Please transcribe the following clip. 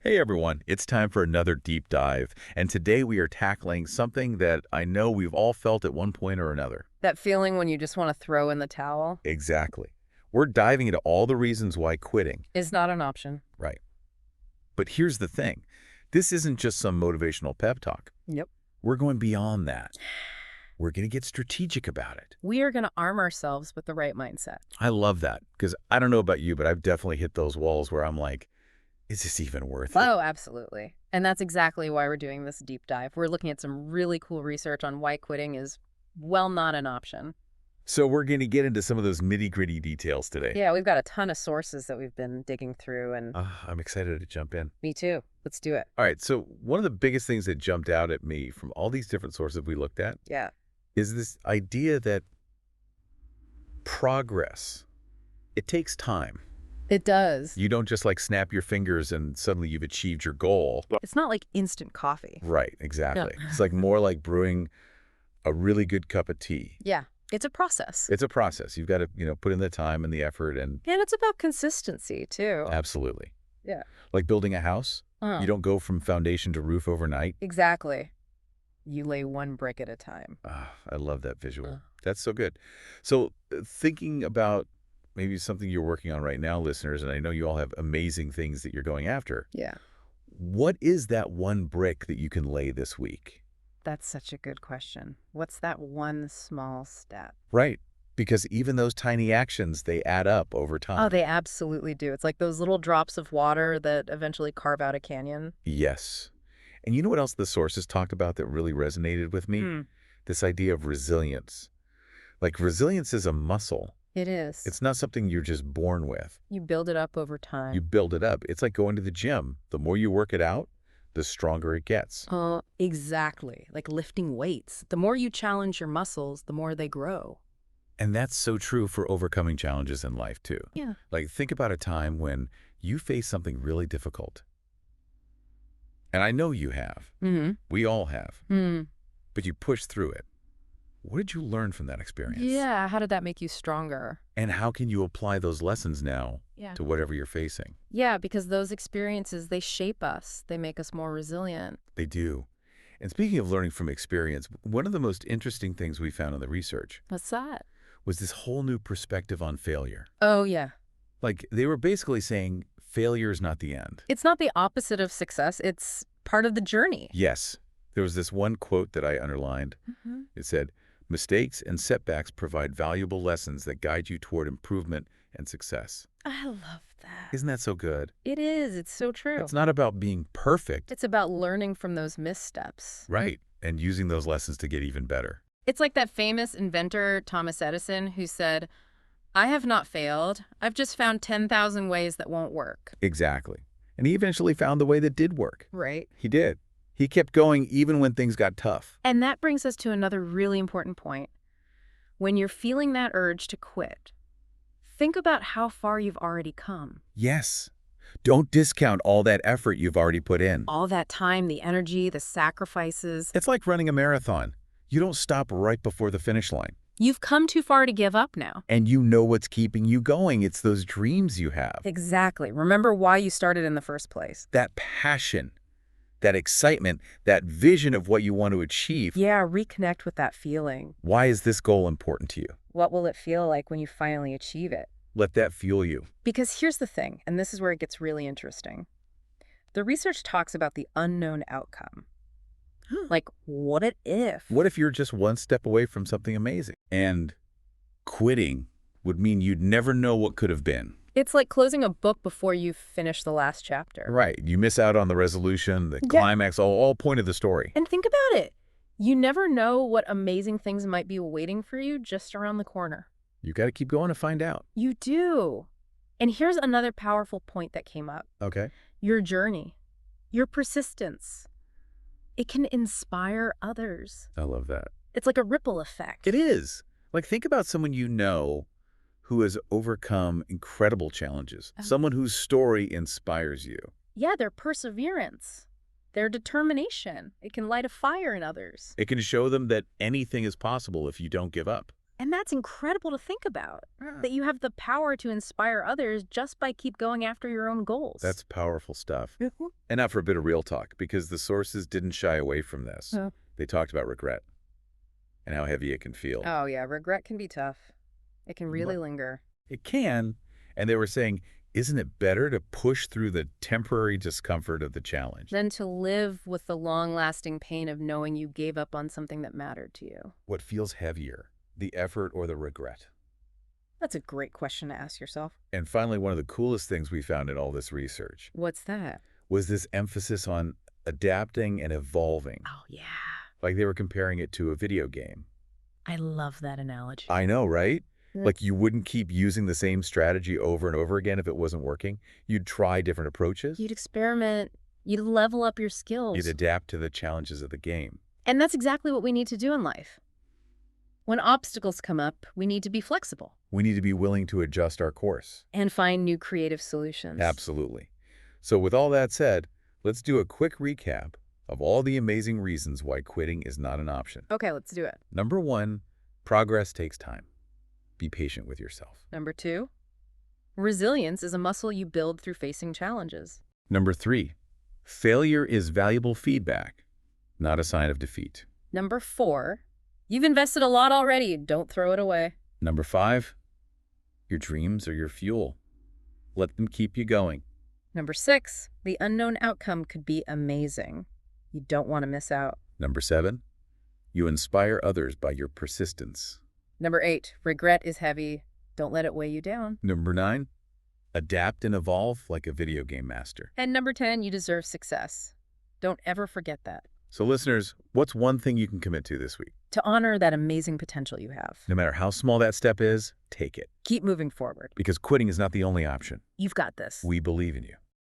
Hey everyone, it's time for another deep dive, and today we are tackling something that I know we've all felt at one point or another. That feeling when you just want to throw in the towel Exactly. We're diving into all the reasons why quitting, is not an option. right? But here's the thing. This isn't just some motivational pep talk. Yep. We're going beyond that. We're going to get strategic about it. We are going to arm ourselves with the right mindset. I love that because I don't know about you, but I've definitely hit those walls where I'm like, is this even worth it? Oh, absolutely. And that's exactly why we're doing this deep dive. We're looking at some really cool research on why quitting is, well, not an option. So we're going to get into some of those nitty-gritty details today. Yeah, we've got a ton of sources that we've been digging through, and I'm excited to jump in. me too. Let's do it. All right, so one of the biggest things that jumped out at me from all these different sources we looked at Yeah, is this idea that progress, it takes time. it does. You don't just like snap your fingers and suddenly you've achieved your goal. It's not like instant coffee. Right, exactly. It's like more like brewing a really good cup of tea. Yeah, it's a process. It's a process. You've got to, put in the time and the effort and And it's about consistency, too. absolutely. Yeah. Like building a house, Uh, you don't go from foundation to roof overnight. Exactly. You lay one brick at a time. I love that visual. Uh. That's so good. So thinking about maybe something you're working on right now, listeners, and I know you all have amazing things that you're going after. Yeah. What is that one brick that you can lay this week? That's such a good question. What's that one small step? Right. Because even those tiny actions, they add up over time. Oh, they absolutely do. It's like those little drops of water that eventually carve out a canyon. Yes. And you know what else the sources talked about that really resonated with me? Hmm. This idea of resilience. Like resilience is a muscle. It is. It's not something you're just born with. You build it up over time. You build it up. It's like going to the gym. The more you work it out, the stronger it gets. Exactly. Like lifting weights. The more you challenge your muscles, the more they grow. And that's so true for overcoming challenges in life, too. Yeah. Like, think about a time when you face something really difficult. And I know you have. Mm-hmm. We all have. Hmm. But you pushed through it. What did you learn from that experience? Yeah. How did that make you stronger? And how can you apply those lessons now Yeah. to whatever you're facing? Yeah, because those experiences, they shape us. They make us more resilient. They do. And speaking of learning from experience, one of the most interesting things we found in the research What's that? was this whole new perspective on failure. Oh, yeah. Like, they were basically saying failure is not the end. It's not the opposite of success. It's part of the journey. Yes. There was this one quote that I underlined. Mm-hmm. It said, "Mistakes and setbacks provide valuable lessons that guide you toward improvement and success." I love that. Isn't that so good? It is. It's so true. It's not about being perfect, It's about learning from those missteps. right, and using those lessons to get even better. It's like that famous inventor, Thomas Edison, who said, "I have not failed. I've just found 10,000 ways that won't work." Exactly. And he eventually found the way that did work. Right. He did. He kept going even when things got tough. And that brings us to another really important point. When you're feeling that urge to quit, think about how far you've already come. Yes. Don't discount all that effort you've already put in. All that time, the energy, the sacrifices. It's like running a marathon. You don't stop right before the finish line. You've come too far to give up now. And you know what's keeping you going. It's those dreams you have. Exactly. Remember why you started in the first place. That passion, that excitement, that vision of what you want to achieve. Yeah, reconnect with that feeling. Why is this goal important to you? What will it feel like when you finally achieve it? Let that fuel you. Because here's the thing, and this is where it gets really interesting. The research talks about the unknown outcome. Like, what if? What if you're just one step away from something amazing? And quitting would mean you'd never know what could have been. It's like closing a book before you finish the last chapter. Right. You miss out on the resolution, the Yeah. climax, all point of the story. And think about it. You never know what amazing things might be waiting for you just around the corner. You got to keep going to find out. You do. And here's another powerful point that came up. Okay. Your journey, your persistence. It can inspire others. I love that. It's like a ripple effect. It is. Like, think about someone you know who has overcome incredible challenges. Someone whose story inspires you. Yeah, their perseverance, their determination. It can light a fire in others. It can show them that anything is possible if you don't give up. And that's incredible to think about, Yeah. that you have the power to inspire others just by keep going after your own goals. That's powerful stuff. Mhm. And now for a bit of real talk, because the sources didn't shy away from this. Oh. They talked about regret and how heavy it can feel. Oh, yeah, regret can be tough. It can really But linger. it can. And they were saying, isn't it better to push through the temporary discomfort of the challenge? Than to live with the long-lasting pain of knowing you gave up on something that mattered to you. What feels heavier, the effort or the regret? That's a great question to ask yourself. And finally, one of the coolest things we found in all this research What's that? was this emphasis on adapting and evolving. Oh, yeah. Like they were comparing it to a video game. I love that analogy. I know, right? Mm. Like you wouldn't keep using the same strategy over and over again if it wasn't working. You'd try different approaches. You'd experiment. You'd level up your skills. You'd adapt to the challenges of the game. And that's exactly what we need to do in life. When obstacles come up, we need to be flexible We need to be willing to adjust our course. and find new creative solutions. Absolutely. So with all that said, let's do a quick recap of all the amazing reasons why quitting is not an option. Okay, let's do it. Number 1, progress takes time. Be patient with yourself. Number 2, resilience is a muscle you build through facing challenges. Number 3, failure is valuable feedback, not a sign of defeat. Number 4, you've invested a lot already. Don't throw it away. Number 5, your dreams are your fuel. Let them keep you going. Number 6, the unknown outcome could be amazing. You don't want to miss out. Number 7, you inspire others by your persistence. Number 8, regret is heavy. Don't let it weigh you down. Number 9, adapt and evolve like a video game master. And number 10, you deserve success. Don't ever forget that. So listeners, what's one thing you can commit to this week? To honor that amazing potential you have. No matter how small that step is, take it. Keep moving forward. Because quitting is not the only option. You've got this. We believe in you.